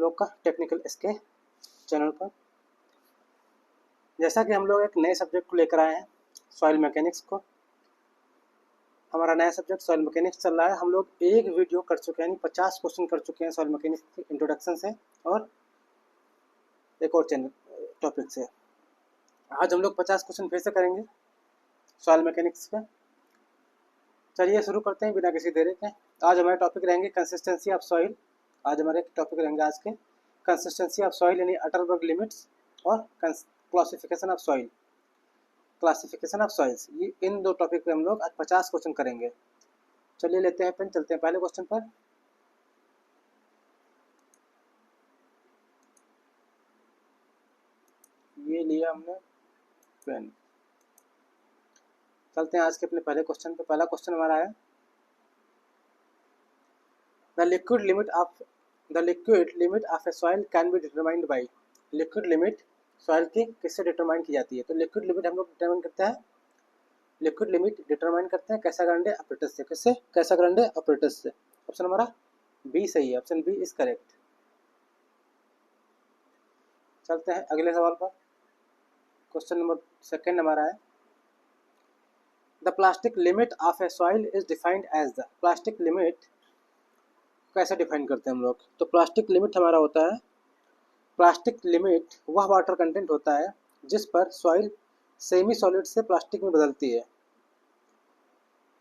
लोग का टेक्निकल इसके चैनल पर। जैसा कि हम लोग एक नए सब्जेक्ट को लेकर आए हैं, सॉइल मैकेनिक्स को। हमारा नया सब्जेक्ट सॉइल मैकेनिक्स चल रहा है। हम लोग एक वीडियो कर चुके हैं, यानी 50 क्वेश्चन कर चुके हैं सॉइल मैकेनिक्स के इंट्रोडक्शन से और एक और चैनल टॉपिक से। आज हम लोग 50 क्वेश्चन फिर से करेंगे सॉइल मैकेनिक्स का। चलिए शुरू करते हैं बिना किसी देरी के। आज हमारे टॉपिक रहेंगे कंसिस्टेंसी ऑफ सॉइल। आज हमारे टॉपिक रहेंगे आज के कंसिस्टेंसी ऑफ सॉइल यानी अटरबर्ग लिमिट्स और classification of soil, classification of soils. ये इन दो टॉपिक पे हम लोग आज 50 क्वेश्चन करेंगे। चलिए लेते हैं पेन, चलते हैं पहले क्वेश्चन पर। ये लिया हमने पेन, चलते हैं आज के अपने पहले क्वेश्चन पे। पहला क्वेश्चन हमारा है the liquid limit of a soil can be determined by. Liquid limit soil की किससे डिटरमाइन की जाती है? तो लिक्विड लिमिट हम लोग डिटरमाइन करते हैं, लिक्विड लिमिट डिटरमाइन करते हैं कैसाग्रांडे ऑपरेटर्स से। किससे? कैसाग्रांडे ऑपरेटर्स से। ऑप्शन हमारा बी सही है, ऑप्शन बी इज करेक्ट। चलते हैं अगले सवाल पर। क्वेश्चन नंबर सेकंड हमारा है the plastic limit of a soil is defined as the. Plastic limit कैसे डिफाइन करते हैं हम लोग? तो प्लास्टिक लिमिट हमारा होता है, प्लास्टिक लिमिट वह वाटर कंटेंट होता है जिस पर सॉइल सेमी सॉलिड से प्लास्टिक में बदलती है।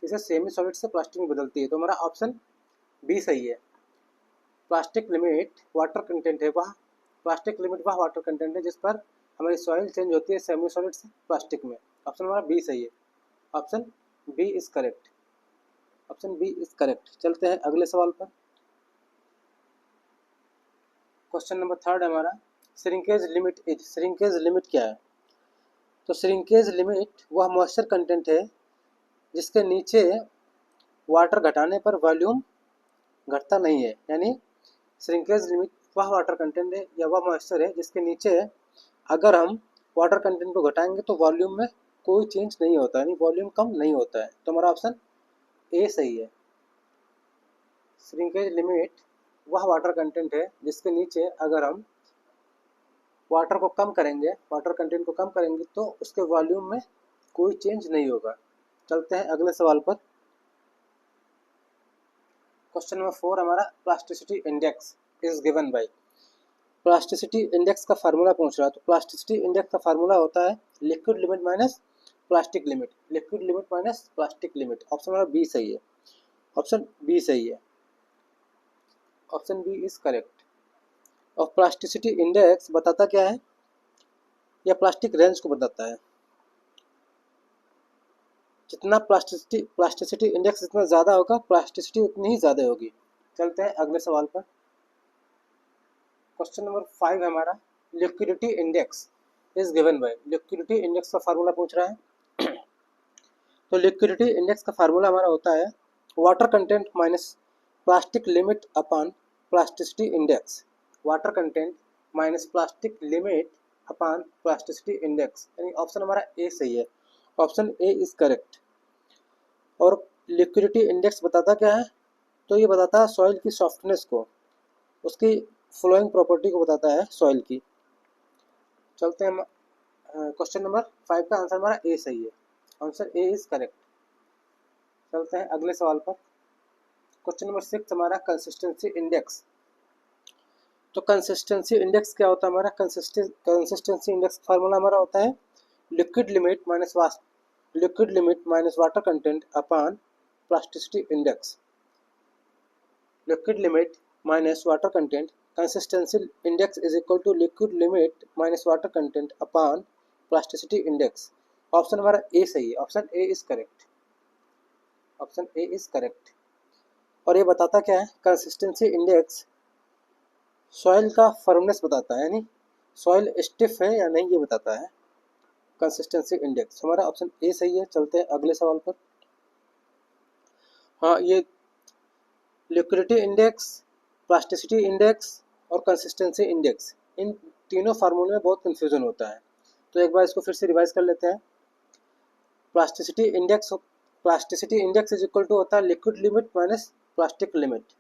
इसे सेमी सॉलिड से प्लास्टिक में बदलती है, तो हमारा ऑप्शन बी सही है। प्लास्टिक लिमिट वाटर कंटेंट है वह, प्लास्टिक लिमिट वह वाटर कंटेंट है जिस पर हमारी सॉइल चेंज होती है सेमी सॉलिड से प्लास्टिक में। ऑप्शन हमारा बी सही है, option B is correct, option B is correct. चलते हैं अगले सवाल पर। क्वेश्चन नंबर थर्ड हमारा shrinkage limit is. Shrinkage limit क्या है? तो श्रिंकेज लिमिट वह मॉइस्चर कंटेंट है जिसके नीचे वाटर घटाने पर वॉल्यूम घटता नहीं है। यानी श्रिंकेज लिमिट वह वाटर कंटेंट है या वह मॉइस्चर है जिसके नीचे अगर हम वाटर कंटेंट को घटाएंगे तो वॉल्यूम में कोई चेंज नहीं होता, यानी वॉल्यूम कम नहीं होता है। तो हमारा ऑप्शन ए सही है। श्रिंकेज लिमिट वह वाटर कंटेंट है जिसके नीचे अगर हम वाटर को कम करेंगे, वाटर कंटेंट को कम करेंगे तो उसके वॉल्यूम में कोई चेंज नहीं होगा। चलते हैं अगले सवाल पर। क्वेश्चन नंबर 4 हमारा plasticity index is given by. Plasticity index का फार्मूला पूछ रहा है, तो प्लास्टिसिटी इंडेक्स का फार्मूला होता है liquid limit minus plastic limit, liquid limit minus plastic limit. Option हमारा बी सही है, ऑप्शन बी सही है, ऑप्शन बी इज करेक्ट। और प्लास्टिसिटी इंडेक्स बताता क्या है? यह प्लास्टिक रेंज को बताता है। जितना प्लास्टिसिटी इंडेक्स जितना ज़्यादा होगा, प्लास्टिसिटी उतनी ही ज़्यादा होगी। चलते हैं अगले सवाल पर। क्वेश्चन नंबर 5 हमारा liquidity index is given by. Liquidity index का फार्मूला पूछ रहा है। तो लिक्विडिटी इंडेक्स का फार्मूला हमारा होता है water content minus plastic limit upon plasticity index. Water content minus plastic limit upon plasticity index, यानी ऑप्शन हमारा ए सही है, ऑप्शन ए इज करेक्ट। और लिक्विडिटी इंडेक्स बताता क्या है? तो ये बताता है सॉइल की सॉफ्टनेस को, उसकी फ्लोइंग प्रॉपर्टी को बताता है सॉइल की। चलते हैं क्वेश्चन नंबर 5 का आंसर हमारा ए सही है, आंसर ए इज करेक्ट। चलते हैं अगले सवाल पर। क्वेश्चन नंबर 6 हमारा कंसिस्टेंसी इंडेक्स। तो कंसिस्टेंसी इंडेक्स क्या होता है हमारा? कंसिस्टेंसी इंडेक्स फार्मूला हमारा होता है liquid limit minus water content upon plasticity index. Liquid limit minus water content, consistency index is equal to liquid limit minus water content upon plasticity index. Option हमारा A सही है, option A is correct, option A is correct. और ये बताता क्या है? Consistency index soil का firmness बताता है, यानी सॉइल स्टिफ है या नहीं ये बताता है कंसिस्टेंसी इंडेक्स। हमारा ऑप्शन ए सही है। चलते हैं अगले सवाल पर। हाँ, ये लिक्विडिटी इंडेक्स, प्लास्टिसिटी इंडेक्स और कंसिस्टेंसी इंडेक्स, इन तीनों फार्मूले में बहुत कन्फ्यूजन होता है, तो एक बार इसको फिर से रिवाइज कर लेते हैं। Plasticity index is equal to होता है liquid limit minus plastic limit.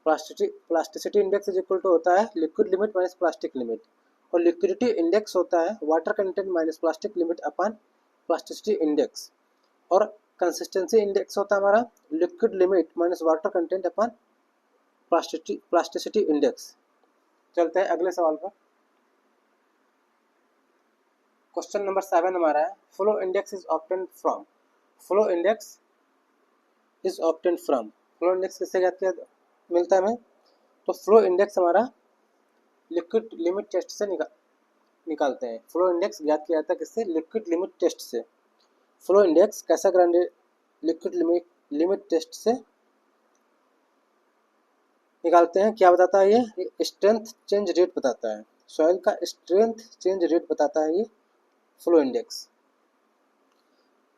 Plasticity index is equal to होता है liquid limit minus plastic limit, और लिक्विडिटी इंडेक्स होता है water content minus plastic limit upon plasticity index, और कंसिस्टेंसी इंडेक्स होता है हमारा liquid limit minus water content upon plasticity index. चलते हैं अगले सवाल पर। क्वेश्चन नंबर 7 हमारा है flow index is obtained from. Flow index is obtained from, flow index किससे ज्ञात मिलता है हमें? तो फ्लो इंडेक्स हमारा लिक्विड लिमिट टेस्ट से निकालते हैं। फ्लो इंडेक्स ज्ञात किया जाता है किससे? लिक्विड लिमिट टेस्ट से। फ्लो इंडेक्स कैसा ग्रांडे लिक्विड लिमिट टेस्ट से निकालते हैं। क्या बताता है ये? स्ट्रेंथ चेंज रेट बताता है, सॉइल का स्ट्रेंथ चेंज रेट बताता है ये फ्लो इंडेक्स।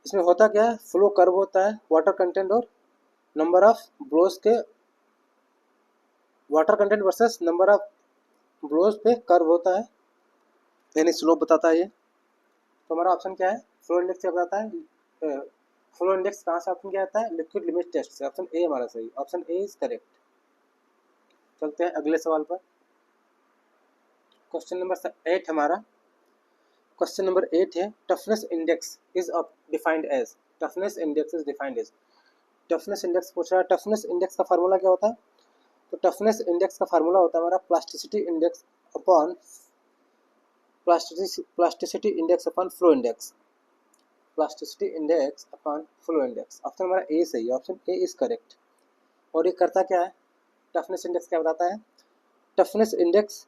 इसमें होता क्या है? फ्लो कर्व होता है, वाटर कंटेंट और नंबर ऑफ ब्लोज के, water content versus number of blows पे कर्व होता है, यानी स्लोप बताता है ये। तो हमारा ऑप्शन क्या है? फ्लो इंडेक्स क्या बताता है? फ्लो इंडेक्स कहाँ से ऑप्शन क्या आता है? लिक्विड लिमिट टेस्ट से। ऑप्शन ए हमारा सही, ऑप्शन ए इज करेक्ट। चलते हैं अगले सवाल पर। क्वेश्चन नंबर 8 हमारा, क्वेश्चन नंबर 8 है toughness index is defined as. Toughness index is defined as, toughness index पूछ रहा है। टफनेस इंडेक्स का फार्मूला क्या होता है? तो टफनेस इंडेक्स का फार्मूला होता है हमारा plasticity index upon plasticity index upon flow index, plasticity index upon flow index. Option हमारा ए सही है, ऑप्शन ए इज करेक्ट। और ये करता क्या है? टफनेस इंडेक्स क्या बताता है? Toughness index,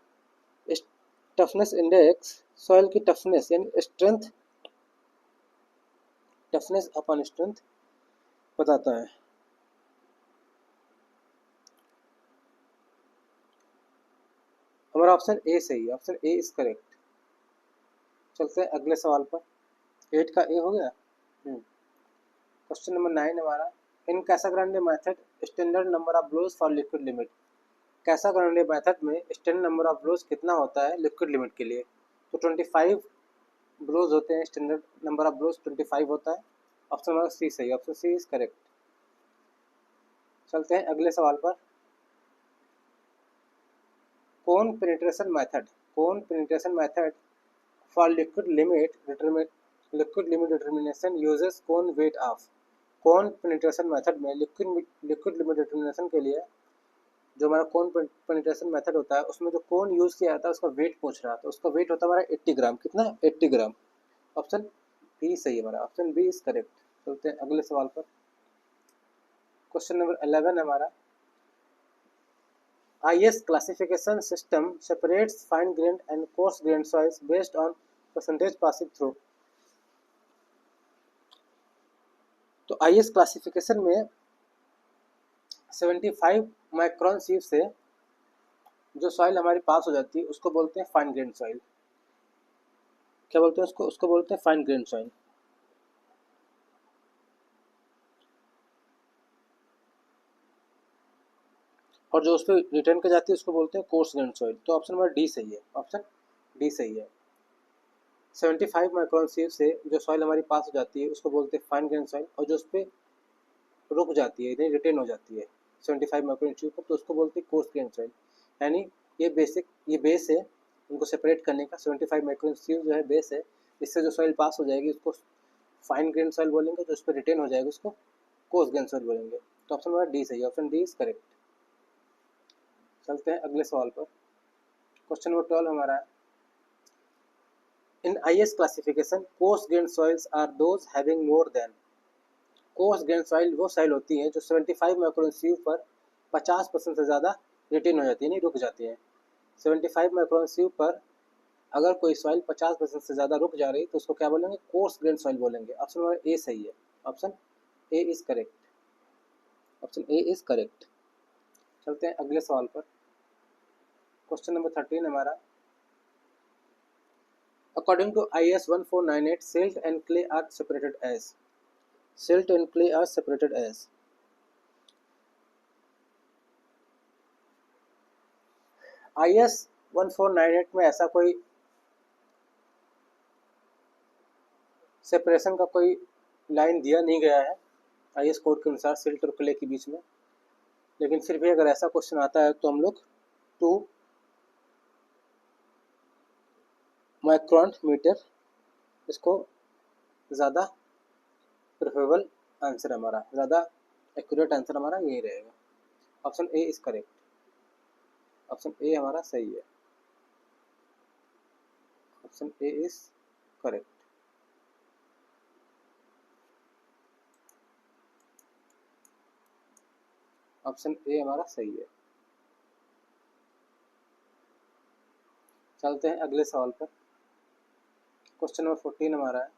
toughness index soil की टफनेस यानी स्ट्रेंथ, टफनेस अपॉन स्ट्रेंथ बताता है। हमारा ऑप्शन ए सही है, ऑप्शन ए इज करेक्ट। चलते हैं अगले सवाल पर। 8 का ए हो गया। क्वेश्चन नंबर 9 हमारा, in Casagrande method standard number of blows for liquid limit. Casagrande method में स्टैंडर्ड नंबर ऑफ ब्लोज कितना होता है लिक्विड लिमिट के लिए? तो 25 ब्लोज होते हैं, स्टैंडर्ड नंबर ऑफ ब्लोज 25 होता है। ऑप्शन हमारा सी सही, ऑप्शन सी इज करेक्ट। चलते हैं अगले सवाल पर। Cone penetration method, cone penetration method for liquid limit determination uses cone weight of. Cone penetration method में लिक्विड लिमिट डिटर्मिनेशन के लिए जो हमारा कोन पेनिट्रेशन मेथड होता है उसमें जो कोन यूज किया जाता है उसका वेट पूछ रहा था। उसका वेट होता है हमारा 80 ग्राम। कितना? 80 ग्राम। ऑप्शन बी सही है हमारा, ऑप्शन बी इज करेक्ट। चलते हैं अगले सवाल पर। क्वेश्चन नंबर 11 हमारा, IS classification system separates fine grained and coarse grained soils based on percentage passing through। तो IS क्लासिफिकेशन में 75 माइक्रोन सीव से जो सॉइल हमारी पास हो जाती है उसको बोलते हैं फाइन ग्रेन सॉइल। क्या बोलते हैं उसको? उसको बोलते हैं फाइन ग्रेन सॉइल। और जो उस पर रिटर्न कर जाती है उसको बोलते हैं कोर्स ग्रेन सॉइल। तो ऑप्शन नंबर डी सही है, ऑप्शन डी सही है। 75 माइक्रोन सीव से जो सॉइल हमारी पास हो जाती है उसको बोलते हैं फाइन ग्रेन सॉइल, और जो उस पर रुक जाती है यानी रिटेन हो जाती है 75 माइक्रोन सीव पर तो उसको बोलते हैं कोर्स ग्रेन सॉइल। यानी ये बेस है उनको सेपरेट करने का। 75 माइक्रोन सीव जो है बेस है, इससे जो सॉइल पास हो जाएगी उसको फाइन ग्रेन सॉइल बोलेंगे, जो उस पर रिटेन हो जाएगा उसको कोर्स ग्रेन सॉइल बोलेंगे। तो ऑप्शन हमारा डी सही है, ऑप्शन डी इज करेक्ट। चलते हैं अगले सवाल पर। क्वेश्चन नंबर 12 हमारा है, in IS classification coarse grain soils are those having more than. Coarse grain soil वो सॉइल होती है जो 75 माइक्रोन सीव पर 50% से ज़्यादा रिटेन हो जाती है, नहीं रुक जाती है। 75 माइक्रोन सीव पर अगर कोई सॉइल 50% से ज़्यादा रुक जा रही तो उसको क्या बोलेंगे? कोर्स ग्रेन सॉइल बोलेंगे। ऑप्शन नंबर ए सही है, option A is correct, option A is correct. चलते हैं अगले सवाल पर। क्वेश्चन नंबर 13 हमारा, according to IS 1498 silt and clay are separated as। silt and clay are separated as। IS 1498 में ऐसा कोई सेपरेशन का कोई लाइन दिया नहीं गया है IS कोड के अनुसार सिल्ट और क्ले के बीच में। लेकिन फिर भी अगर ऐसा क्वेश्चन आता है तो हम लोग 2 माइक्रोन मीटर, इसको ज़्यादा प्रेफरेबल आंसर हमारा, ज़्यादा एक्यूरेट आंसर हमारा यही रहेगा। Option A is correct, option ए हमारा सही है, option A is correct. Option ए हमारा सही है। चलते हैं अगले सवाल पर। क्वेश्चन नंबर 14 हमारा है,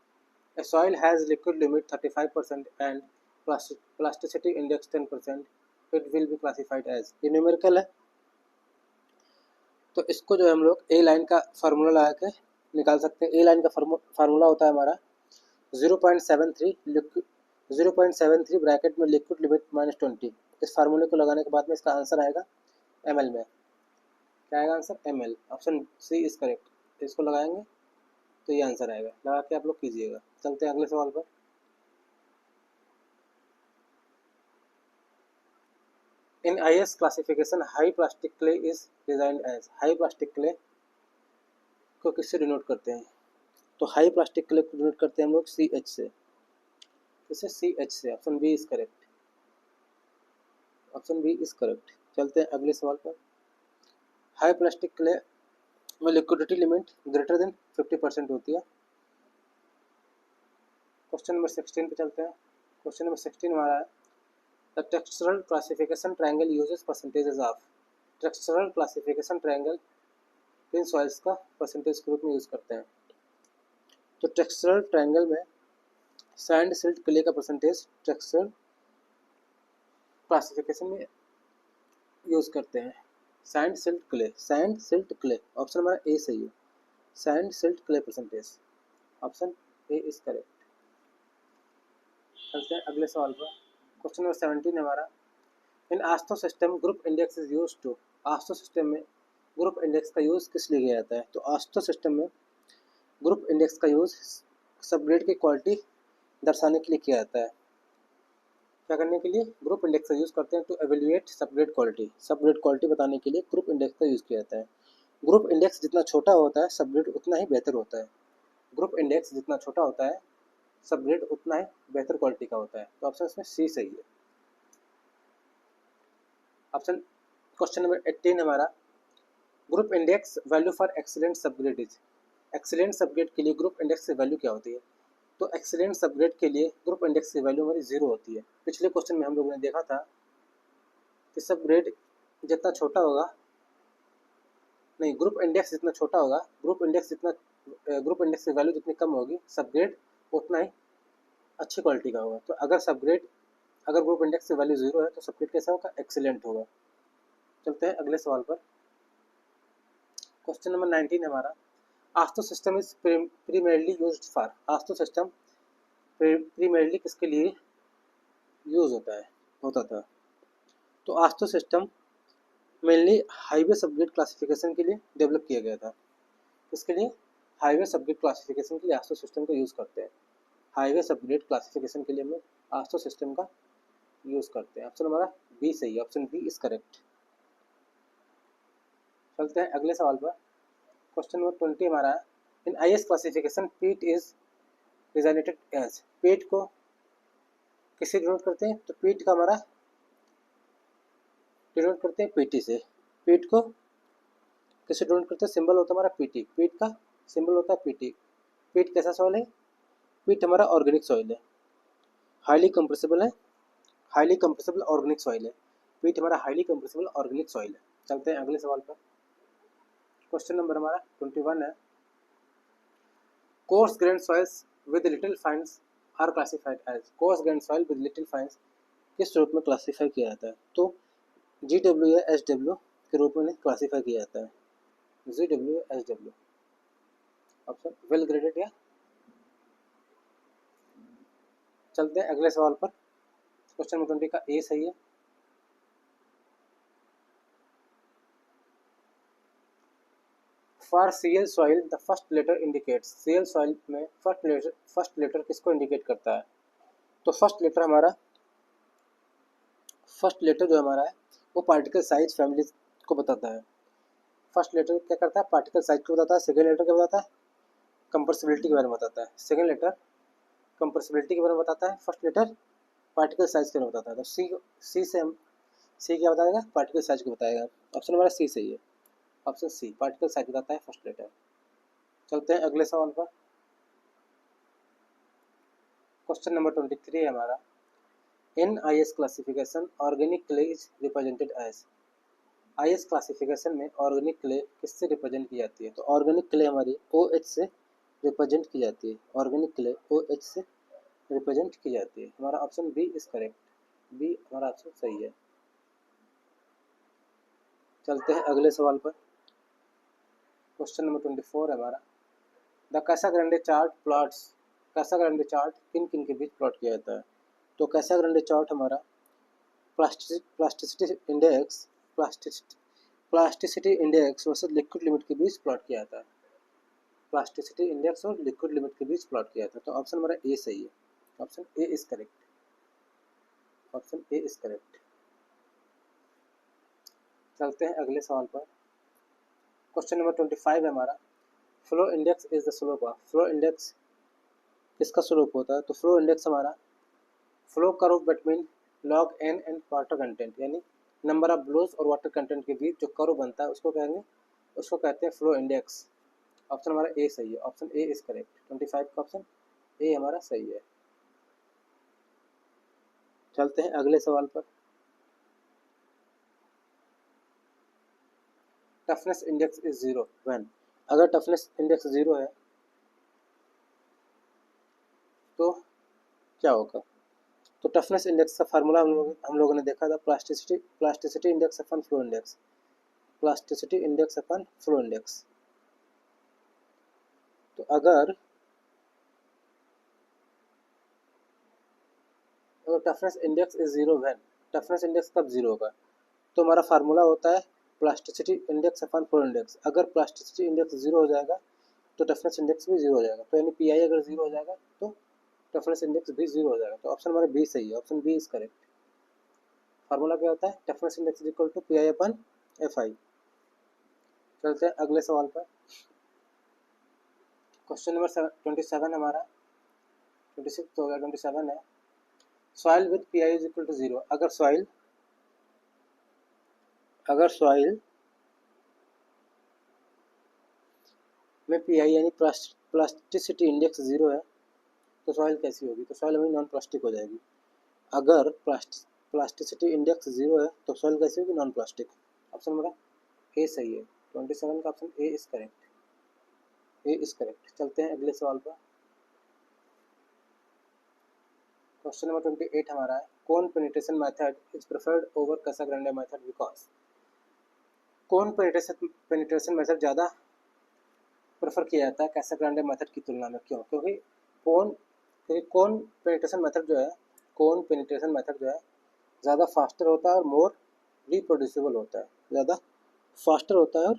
a soil has liquid limit 35% and plasticity index 10%, it will be classified as. ये न्यूमेरिकल है, तो इसको जो है हम लोग ए लाइन का फार्मूला लगा के निकाल सकते हैं। ए लाइन का फार्मूला होता है हमारा 0.73 ब्रैकेट में लिक्विड लिमिट -20। इस फार्मूले को लगाने के बाद में इसका आंसर आएगा ml में। क्या आएगा answer? ml। Option C is correct. इसको लगाएंगे तो ये आंसर आएगा, लगा के आप लोग कीजिएगा। चलते हैं अगले सवाल पर। In IS classification high plastic clay is designed as. High plastic clay को किससे डिनोट करते हैं? तो हाई प्लास्टिक क्ले को डिनोट करते हैं हम लोग CH से। किससे? CH से। Option B is correct, option B is correct. चलते हैं अगले सवाल पर। हाई प्लास्टिक क्ले में लिक्विडिटी लिमिट ग्रेटर देन 50% होती है। क्वेश्चन नंबर 16 पे चलते हैं। क्वेश्चन नंबर 16 हमारा है, the textural classification triangle uses percentages of. Textural classification triangle किन सॉइल्स का परसेंटेज के रूप में यूज करते हैं? तो टेक्सचरल ट्रायंगल में सैंड सिल्ट क्ले का परसेंटेज टेक्सचरल क्लासिफिकेशन में यूज करते हैं। Sand silt clay, sand silt clay. Option हमारा ए सही है, sand silt clay percentage. Option A is correct. चलते हैं अगले सवाल पर। क्वेश्चन नंबर 17 हमारा, इन आस्थो system group index is use to. AASHTO system में ग्रुप इंडेक्स का यूज किस लिए किया जाता है? तो आस्थो सिस्टम में ग्रुप इंडेक्स का यूज सबग्रेड की क्वालिटी दर्शाने के लिए किया जाता है। क्या करने के लिए? ग्रुप इंडेक्स का यूज करते हैं to evaluate subgrade quality. Subgrade quality बताने के लिए ग्रुप इंडेक्स का यूज किया जाता है। ग्रुप इंडेक्स जितना छोटा होता है सबग्रेड उतना ही बेहतर होता है। ग्रुप इंडेक्स जितना छोटा होता है सबग्रेड उतना ही बेहतर क्वालिटी का होता है। तो ऑप्शन इसमें सी सही है। ऑप्शन क्वेश्चन नंबर 18 हमारा, group index value for excellent subgrade is. Excellent subgrade के लिए ग्रुप इंडेक्स की वैल्यू क्या होती है? तो एक्सीलेंट सबग्रेड के लिए ग्रुप इंडेक्स की वैल्यू हमारी 0 होती है। पिछले क्वेश्चन में हम लोगों ने देखा था कि सबग्रेड जितना छोटा होगा, नहीं, ग्रुप इंडेक्स जितना छोटा होगा, ग्रुप इंडेक्स की वैल्यू जितनी कम होगी, सबग्रेड उतना ही अच्छी क्वालिटी का होगा। तो अगर ग्रुप इंडेक्स की वैल्यू 0 है तो सबग्रेड कैसा होगा? एक्सीलेंट होगा। चलते हैं अगले सवाल पर। क्वेश्चन नंबर 19 हमारा, AASHTO system is primarily used for. AASHTO system primarily किसके लिए यूज होता था? तो AASHTO system mainly highway subgrade classification के लिए डेवलप किया गया था। किसके लिए? हाईवे सबग्रेड क्लासिफिकेशन के लिए आस्थो सिस्टम का यूज करते हैं। हाईवे सबग्रेड क्लासिफिकेशन के लिए हम लोग आस्थो सिस्टम का यूज करते हैं। ऑप्शन हमारा बी सही है, ऑप्शन बी इज करेक्ट। चलते हैं अगले सवाल पर। क्वेश्चन नंबर 20 हमारा है, इन IS क्लासिफिकेशन पीट इज डिजाइनेटेड एज। पीट को किससे डिनोट करते हैं? तो पीट का हमारा डिनोट करते हैं PT से। पीट को किससे डिनोट करते हैं? सिंबल होता है हमारा PT। पीट का सिंबल होता है PT। पीट कैसा सॉइल है? पीट हमारा ऑर्गेनिक सॉइल है, हाईली कंप्रेसिबल है, हाईली कंप्रेसिबल ऑर्गेनिक सॉइल है। पीट हमारा हाईली कंप्रेसिबल ऑर्गेनिक सॉइल है। चलते हैं अगले सवाल पर। क्वेश्चन नंबर हमारा 21 है, coarse grain soils with little fines are classified as. Coarse grain soil with little fines किस रूप में क्लासिफाई किया जाता है? तो GW या SW के रूप में क्लासिफाई किया जाता है। GW या SW। ऑप्शन वेल ग्रेडेड या। चलते हैं अगले सवाल पर। क्वेश्चन नंबर 20 का ए सही है। For Cl soil the first letter indicates. Cl soil में फर्स्ट लेटर किसको इंडिकेट करता है? तो फर्स्ट लेटर हमारा फर्स्ट लेटर जो हमारा है वो पार्टिकल साइज फैमिली को बताता है। फर्स्ट लेटर क्या करता है, पार्टिकल साइज को बताता है। सेकेंड लेटर क्या बताता है, कंप्रेसिबिलिटी के बारे में बताता है। सेकेंड लेटर कंप्रेसिबिलिटी के बारे में बताता है, फर्स्ट लेटर पार्टिकल साइज के बारे में बताता है। तो सी से हम सी क्या बताएगा, पार्टिकल साइज को बताएगा। ऑप्शन हमारा सी सही है, ऑप्शन सी पार्टिकल साइज बताता है फर्स्ट लेटर। चलते हैं अगले सवाल पर। क्वेश्चन नंबर 23 है हमारा, in IS classification organic clay is represented as. IS classification में ऑर्गेनिक क्ले किससे रिप्रेजेंट की जाती है, तो ऑर्गेनिक क्ले हमारी OH से रिप्रेजेंट की जाती है। ऑर्गेनिक क्ले OH से रिप्रेजेंट की जाती है। हमारा option B is correct, B हमारा ऑप्शन सही है। चलते हैं अगले सवाल पर। क्वेश्चन नंबर 24 है हमारा, द कैसाग्रेंडे चार्ट प्लॉट्स। कैसाग्रेंडे चार्ट किन किन के बीच प्लॉट किया जाता है, तो कैसाग्रेंडे चार्ट हमारा plasticity index plasticity index versus liquid limit के बीच प्लॉट किया जाता है। प्लास्टिसिटी इंडेक्स और लिक्विड लिमिट के बीच प्लॉट किया जाता है। तो ऑप्शन हमारा ए सही है, option A is correct, option A is correct. चलते हैं अगले सवाल पर। क्वेश्चन नंबर 25 है हमारा, flow index is the slope of. Flow index किसका स्लोप होता है, तो फ्लो इंडेक्स हमारा flow curve between log N and water content, यानी नंबर ऑफ ब्लोज और वाटर कंटेंट के बीच जो कर्व बनता है उसको कहेंगे, उसको कहते हैं फ्लो इंडेक्स। ऑप्शन हमारा ए सही है, ऑप्शन ए इज करेक्ट। 25 का ऑप्शन ए हमारा सही है। चलते हैं अगले सवाल पर। Toughness index is zero when. अगर टफनेस इंडेक्स जीरो है तो क्या होगा, तो टफनेस इंडेक्स का फार्मूला हम लोगों ने देखा था, प्लास्टिसिटी इंडेक्स अपन फ्लो इंडेक्स, प्लास्टिसिटी इंडेक्स अपन फ्लो इंडेक्स। तो अगर toughness index is zero when, toughness index कब जीरो होगा, तो हमारा फार्मूला होता है प्लास्टिसिटी इंडेक्स अपन फ्लो इंडेक्स। अगर प्लास्टिसिटी इंडेक्स जीरो हो जाएगा तो टफनेस इंडेक्स भी जीरो हो जाएगा। तो यानी पीआई अगर जीरो हो जाएगा तो टफनेस इंडेक्स भी जीरो हो जाएगा। तो ऑप्शन हमारा बी सही है, option B is correct. Formula क्या होता है, toughness index is equal to PI upon FI. चलते हैं अगले सवाल पर। क्वेश्चन नंबर 27 हमारा, 26 तो हो गया, 27 है, soil with PI is equal to zero. अगर सॉइल में पीआई यानी प्लास्टिसिटी इंडेक्स जीरो है तो सॉइल कैसी होगी, तो सॉइल हमें नॉन प्लास्टिक हो जाएगी। अगर प्लास्टिसिटी इंडेक्स जीरो है तो सॉइल कैसी होगी, नॉन प्लास्टिक। ऑप्शन हमारा ए सही है, 27 का option A is correct, A is correct. चलते हैं अगले सवाल पर। क्वेश्चन नंबर 28 हमारा है, cone penetration method is preferred over Casagrande method because. Cone penetration method ज़्यादा प्रेफर किया जाता है कैसाग्रेंडे मेथड की तुलना में, क्यों, क्योंकि कोन पेनिट्रेशन मेथड जो है, कोन पेनिट्रेशन मेथड जो है ज़्यादा फास्टर होता है और मोर रिप्रोड्यूसिबल होता है, ज़्यादा फास्टर होता है और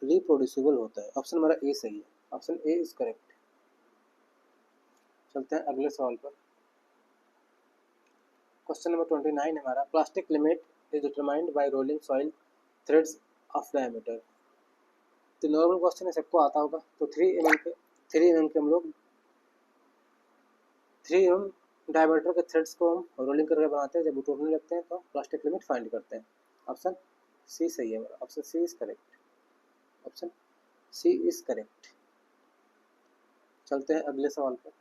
रिप्रोड्यूसिबल होता है। ऑप्शन हमारा ए सही है, ऑप्शन ए इज करेक्ट। चलते हैं अगले सवाल पर। क्वेश्चन नंबर 29 हमारा, plastic limit is determined by rolling soil threads of diameter. तो नॉर्मल क्वेश्चन है, सबको आता होगा। तो 3 mm के हम लोग 3 mm डायमीटर के थ्रेड्स को हम रोलिंग करके बनाते हैं, जब वो टूटने लगते हैं तो प्लास्टिक लिमिट फाइंड करते हैं। ऑप्शन सी सही है हमारा, option C is correct, option C is correct. चलते हैं अगले सवाल पर।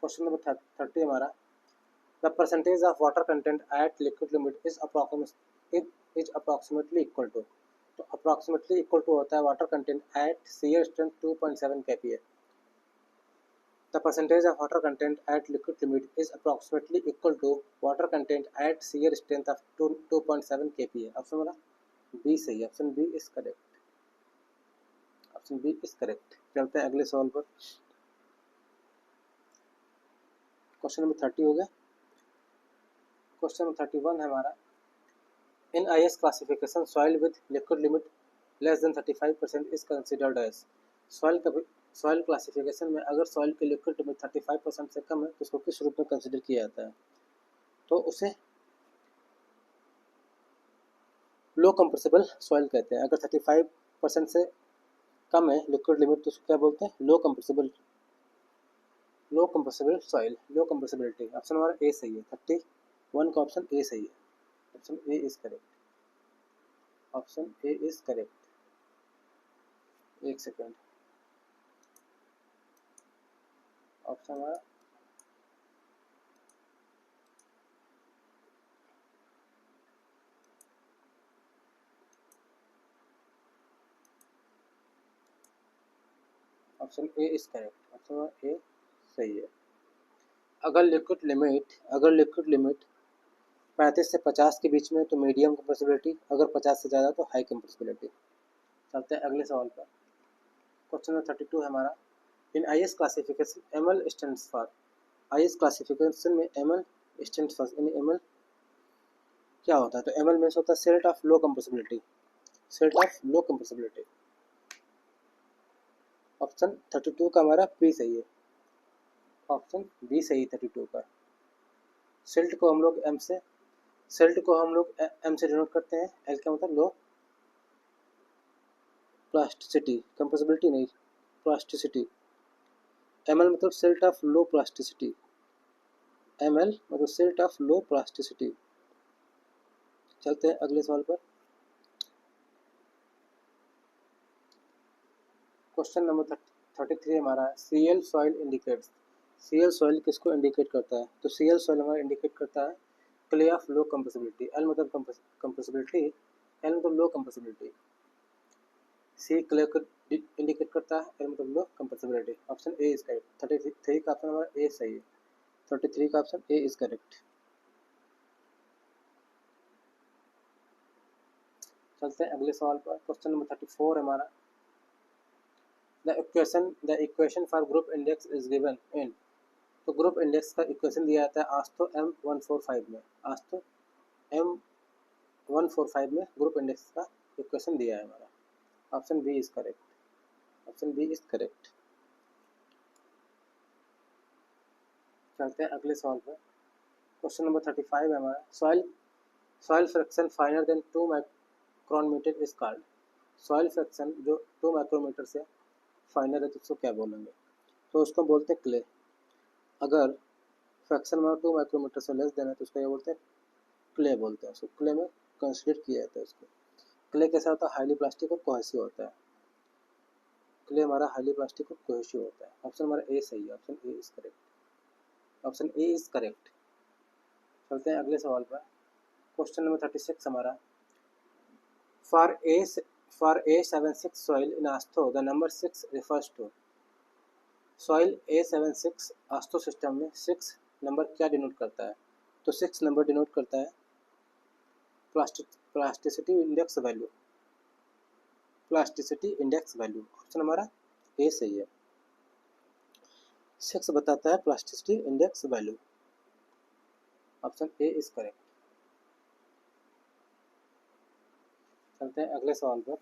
क्वेश्चन नंबर 30 हमारा, the percentage of water content at liquid limit is approximately equal to. तो अप्रॉक्सीमेटली इक्वल टू होता है water content at shear strength 2.7 kPa। The percentage of water content at liquid limit is approximately equal to water content at shear strength of 2.7 kPa। Option हमारा B सही है, option B is correct, option B is correct. चलते हैं अगले सवाल पर। Question number 30 हो गया। क्वेश्चन नंबर 31 है हमारा, in IS classification soil with liquid limit less than 35% is considered as. Soil soil classification में अगर सॉइल की लिक्विड लिमिट 35% से कम है तो उसको किस रूप में कंसिडर किया जाता है? तो उसे लो कंप्रेसिबल सॉइल कहते हैं। अगर 35% से कम है लिक्विड लिमिट तो उसको क्या बोलते हैं? Low compressible soil, low compressibility. Option हमारा ए सही है, 31 का ऑप्शन ए सही है। Option A is correct, option A is correct. एक सेकेंड, ऑप्शन हमारा option A is correct, option हमारा ए सही है। अगर लिक्विड लिमिट 35 से 50 के बीच में तो मीडियम कंप्रेसिबिलिटी, अगर 50 से ज़्यादा तो हाई कंप्रेसिबिलिटी। चलते हैं अगले सवाल पर। क्वेश्चन नंबर 32 है हमारा। इन IS classification ML stands for, IS classification में ML स्टैंड्स फॉर, यानी ML क्या होता है? तो ML मीन्स होता है set of low compressibility, set of low compressibility. Option 32 का हमारा पी सही है, ऑप्शन बी सही 32 का। सिल्ट को हम लोग एम से डिनोट करते हैं। एल का मतलब लो प्लास्टिसिटी, कंप्रेसिबिलिटी नहीं, प्लास्टिसिटी। एम एल मतलब silt of low plasticity, M L मतलब सिल्ट ऑफ लो प्लास्टिसिटी। चलते हैं अगले सवाल पर। क्वेश्चन नंबर 33 हमारा है। CL soil indicates, CL soil किसको इंडिकेट करता है? तो सीएल सॉइल हमारा इंडिकेट करता है clay of low compressibility. L मतलब कंप्रेसिबिलिटी, एल मतलब लो कंप्रेसिबिलिटी। सी क्ले को इंडिकेट करता है, एल मतलब low compressibility. Option A is correct, 33 का ऑप्शन हमारा ए सही है, 33 का ऑप्शन ए इज करेक्ट। चलते हैं अगले सवाल पर। क्वेश्चन नंबर 34 हमारा। The equation for group index is given in, तो ग्रुप इंडेक्स का इक्वेशन दिया जाता है आस्तो M145 में, आस्तो M145 में ग्रुप इंडेक्स का इक्वेशन दिया है हमारा। Option B is correct, option B is correct. चलते हैं अगले सवाल पर। क्वेश्चन नंबर 35 है हमारा। Soil fraction finer than 2 micrometre is called, soil fraction जो 2 माइक्रोमीटर से फाइनर है तो उसको क्या बोलेंगे? तो उसको बोलते हैं क्ले। अगर फ्रैक्शन में 2 माइक्रोमीटर से लेस देना है तो उसको ये बोलते हैं क्ले बोलते हैं, उसको क्ले में कंसिडर किया जाता है उसको। क्ले कैसा होता है? हाईली प्लास्टिक और कोहेसिव होता है। क्ले हमारा हाईली प्लास्टिक और कोहेसिव होता है। ऑप्शन हमारा ए सही है, option A is correct, option A is correct. चलते हैं अगले सवाल पर। क्वेश्चन नंबर 36 हमारा। For A76 soil in AASHTO the number 6 refers to, soil A76 AASHTO system में 6 नंबर क्या डिनोट करता है? तो 6 नंबर डिनोट करता है plasticity index value, plasticity index value. Option हमारा ए सही है, 6 बताता है plasticity index value. Option A is correct. चलते हैं अगले सवाल पर।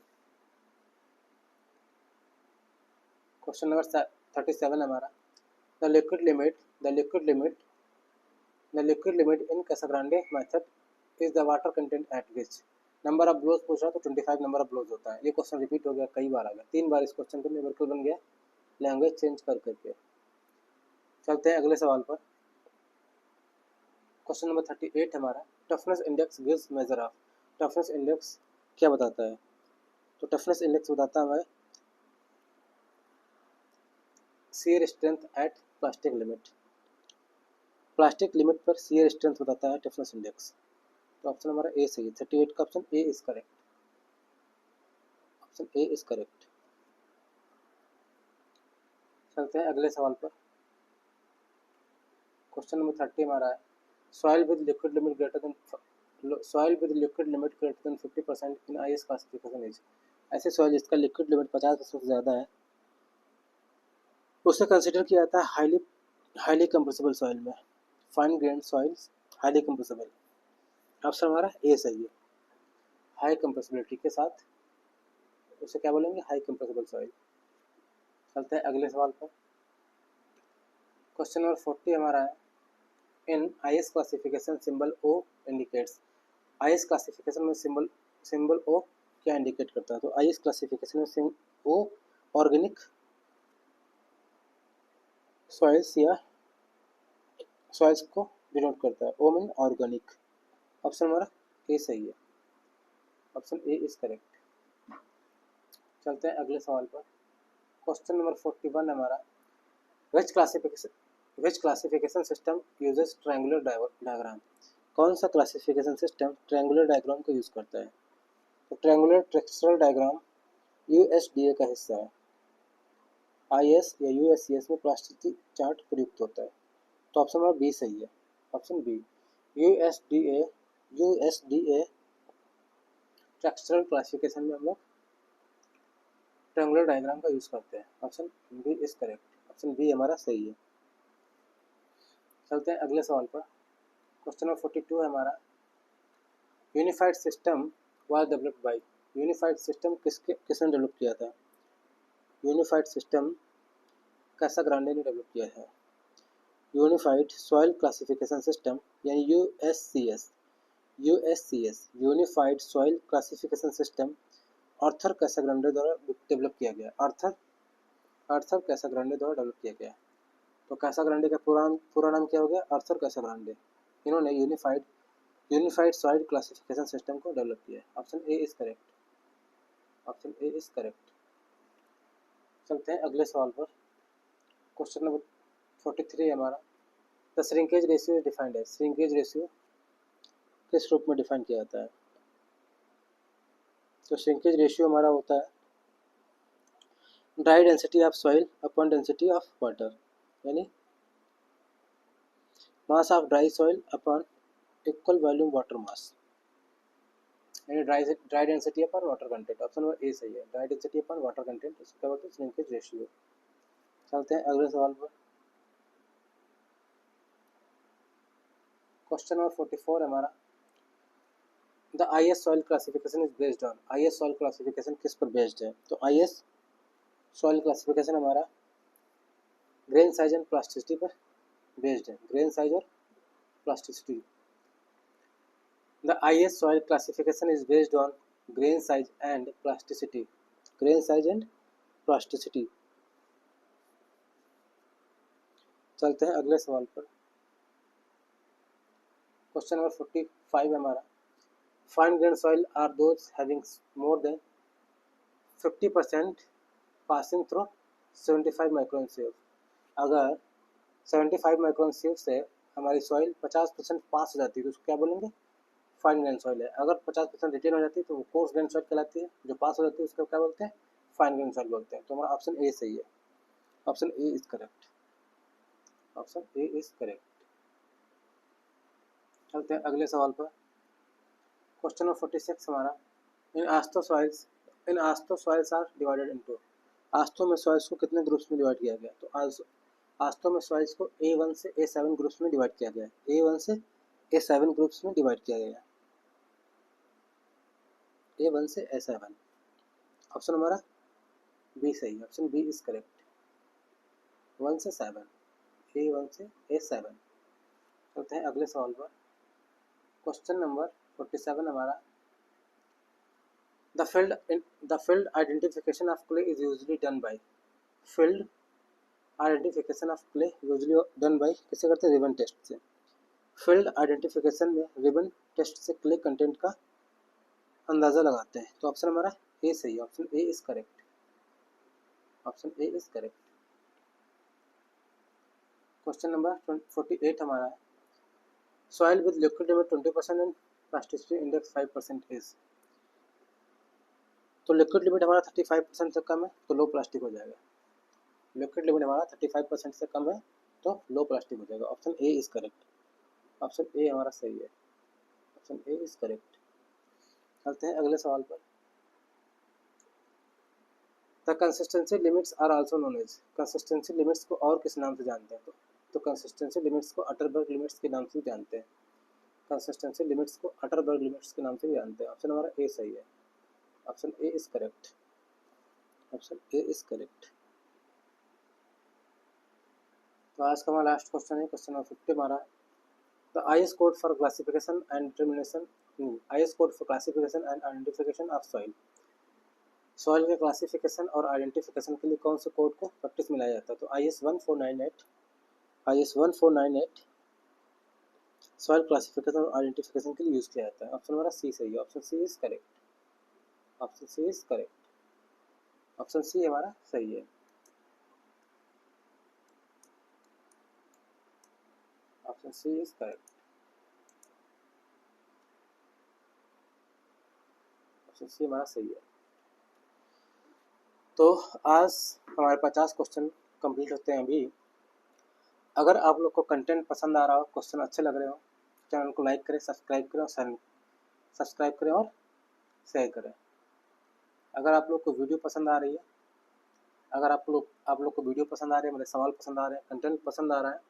क्वेश्चन नंबर 37 हमारा। The liquid limit in Casagrande method is the water content at which, number of blows पूछ रहा तो 25 नंबर ऑफ ब्लोज होता है। ये क्वेश्चन रिपीट हो गया, कई बार आ गया, 3 बार इस क्वेश्चन का न्यूमेरिकल बन गया लैंग्वेज चेंज कर करके। चलते हैं अगले सवाल पर। क्वेश्चन नंबर 38 हमारा। Toughness index gives measure of, toughness index क्या बताता है? तो टफनेस इंडेक्स बताता है हमें shear strength eight plastic limit, plastic limit पर शियर स्ट्रेंथ बताता है टफनेस इंडेक्स। तो ऑप्शन हमारा ए सही है, 38 का option A is correct, option A is correct. चलते हैं अगले सवाल पर। क्वेश्चन नंबर 30 हमारा है। Soil with liquid limit greater than 50% in IS classification is, ऐसे सॉइल जिसका लिक्विड लिमिट 50% से ज़्यादा है उसे कंसिडर किया जाता है हाईली कंप्रेसिबल सॉइल में। Fine grain soils highly compressible, option हमारा ए सही है, हाई कंप्रेसिबिलिटी के साथ उसे क्या बोलेंगे? High compressible soil. चलते हैं अगले सवाल पर। क्वेश्चन नंबर 40 हमारा है, in IS classification symbol O indicates. IS classification में सिंबल ओ क्या इंडिकेट करता है? तो आईएस क्लासिफिकेशन में ओ ऑर्गेनिक सॉइल्स या सॉइल्स को डिनोट करता है। ओ मीन ऑर्गेनिक। ऑप्शन हमारा ए सही है, ऑप्शन ए इज करेक्ट। चलते हैं अगले सवाल पर। क्वेश्चन नंबर 41 हमारा, which classification system uses triangular diagram. कौन सा क्लासिफिकेशन सिस्टम ट्रायंगुलर डायग्राम को यूज करता है? तो ट्रायंगुलर टेक्सचरल डायग्राम यूएसडीए का हिस्सा है। आईएस या यूएससीएस में प्लास्टिसिटी चार्ट प्रयुक्त होता है। तो ऑप्शन नंबर बी सही है, option B. USDA textural classification में हम लोग ट्रायंगुलर डायग्राम का यूज करते हैं। Option B is correct, option B हमारा सही है। चलते हैं अगले सवाल पर। क्वेश्चन नंबर 42 है हमारा, unified system was developed by. Unified system किसने डेवलप किया था? यूनिफाइड सिस्टम कैसाग्रांडे ने डेवलप किया है। यूनिफाइड सॉइल क्लासिफिकेशन सिस्टम यानी USCS unified soil classification system Arthur Casagrande द्वारा डेवलप किया गया। आर्थर कैसाग्रांडे द्वारा डेवलप किया गया। तो कैसाग्रांडे का पूरा नाम क्या हो गया? आर्थर कैसाग्रांडे। इन्होंने यूनिफाइड सॉइल क्लासिफिकेशन सिस्टम को डेवलप किया। Option A is correct, option A is correct. चलते हैं अगले सवाल पर। क्वेश्चन नंबर 43 हमारा, the shrinkage ratio is defined है। श्रिंकेज रेशियो किस रूप में डिफाइन किया जाता है? तो श्रिंकेज रेशियो हमारा होता है dry density of soil upon density of water, यानी mass of dry soil upon equal volume water mass, यानी dry density upon water content. Option number A सही है, dry density upon water content, इसको क्या बोलते हैं? Shrinkage ratio. चलते हैं अगले सवाल पर। क्वेश्चन नंबर 44 हमारा, the IS soil classification is based on. IS soil classification किस पर बेस्ड है? तो आईएस सॉइल क्लासिफिकेशन हमारा ग्रेन साइज एंड प्लास्टिसिटी पर बेस्ड है। ग्रेन साइज और plasticity. The IS soil classification is based on grain size and plasticity. Grain size and plasticity. चलते हैं अगले सवाल पर। क्वेश्चन नंबर 45 हमारा, fine grain soil are those having more than 50% passing through 75 micron sieve. अगर 75 micron सीव से हमारी soil 50% पास हो जाती है तो उसको क्या बोलेंगे? फाइन ग्रेन सॉइल है। अगर 50% रिटेन हो जाती है तो वो कोर्स ग्रेन सॉइल कहलाती है। जो पास हो जाती है उसको क्या बोलते हैं? फाइन ग्रेन सॉइल बोलते हैं। तो हमारा ऑप्शन ए सही है, option A is correct, option A is correct. चलते हैं अगले सवाल पर। क्वेश्चन नंबर 46 हमारा, इन आस्थो सॉइल्स आर डिवाइडेड इनटू। आस्थो में सॉइल्स को कितने ग्रुप्स में डिवाइड किया गया? तो आस्थो में सॉइल्स को A1 से A7 ग्रुप्स में डिवाइड किया गया है। A1 से A7 ग्रुप्स में डिवाइड किया गया है। A1 से A7। ऑप्शन हमारा बी सही है, ऑप्शन बी इज करेक्ट। 1 से 7, A1 से A7। चलते हैं अगले सवाल पर। क्वेश्चन नंबर 47 हमारा, the field identification of clay is usually done by. Field identification of clay usually done by किससे करते हैं? रिबन टेस्ट से। फील्ड आइडेंटिफिकेशन में रिबन टेस्ट से क्ले कंटेंट का अंदाज़ा लगाते हैं। तो ऑप्शन हमारा ए सही है, option A is correct, option A is correct. Question number 48 हमारा है, soil with liquid limit 20% and plasticity index 5% is. तो लिक्विड लिमिट हमारा 35% से कम है तो लो प्लास्टिक हो जाएगा। लिक्विड लिमिट हमारा 35% से कम है तो लो प्लास्टिक हो जाएगा। Option A is correct, option ए हमारा सही है, ऑप्शन ए इज करेक्ट। चलते हैं अगले सवाल पर। The consistency limits are also known as. Consistency limits को और किस नाम से जानते हैं? तो कंसिस्टेंसी लिमिट्स को अटरबर्ग लिमिट्स के नाम से जानते हैं। कंसिस्टेंसी लिमिट्स को अटरबर्ग लिमिट्स के नाम से भी जानते हैं। ऑप्शन हमारा ए सही है, option A is correct, option A is correct. तो आज का हमारा लास्ट क्वेश्चन है, क्वेश्चन नंबर 50 हमारा। The IS code for classification and determination, IS code for classification and identification of soil. Soil के क्लासिफिकेशन और आइडेंटिफिकेशन के लिए कौन से कोड को प्रैक्टिस में लाया जाता है? तो IS 1498 सॉइल क्लासिफिकेशन और आइडेंटिफिकेशन के लिए यूज़ किया जाता है। ऑप्शन हमारा सी सही है, option C is correct, option C is correct, option C हमारा सही है, option C is correct, option C हमारा सही है। तो आज हमारे 50 क्वेश्चन कंप्लीट होते हैं अभी। अगर आप लोग को कंटेंट पसंद आ रहा हो, क्वेश्चन अच्छे लग रहे हो, चैनल को लाइक करें, सब्सक्राइब करें और शेयर करें। अगर आप लोग को वीडियो पसंद आ रही है, अगर आप लोग को वीडियो पसंद आ रही है, मेरे सवाल पसंद आ रहे हैं, कंटेंट पसंद आ रहा है,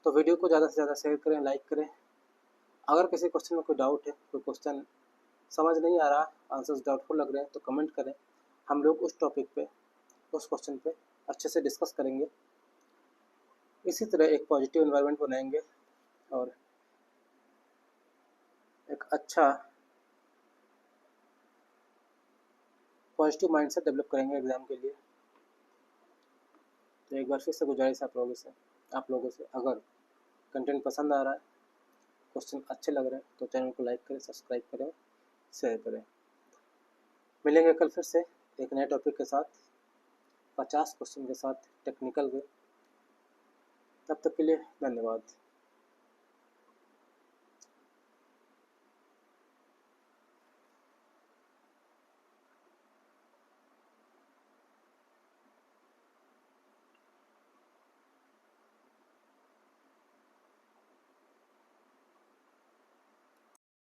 तो वीडियो को ज़्यादा से ज़्यादा शेयर करें, लाइक करें। अगर किसी क्वेश्चन में कोई डाउट है, कोई क्वेश्चन समझ नहीं आ रहा, आंसर्स डाउटफुल लग रहे हैं, तो कमेंट करें। हम लोग उस टॉपिक पे, उस क्वेश्चन पे अच्छे से डिस्कस करेंगे। इसी तरह एक पॉजिटिव एनवायरनमेंट बनाएंगे और एक अच्छा पॉजिटिव माइंडसेट डेवलप करेंगे एग्ज़ाम के लिए। तो एक बार फिर से गुजारिश है आप लोगों से अगर कंटेंट पसंद आ रहा है, क्वेश्चन अच्छे लग रहे हैं, तो चैनल को लाइक करें, सब्सक्राइब करें, शेयर करें। मिलेंगे कल फिर से एक नए टॉपिक के साथ, 50 क्वेश्चन के साथ टेक्निकल के। तब तक के लिए धन्यवाद।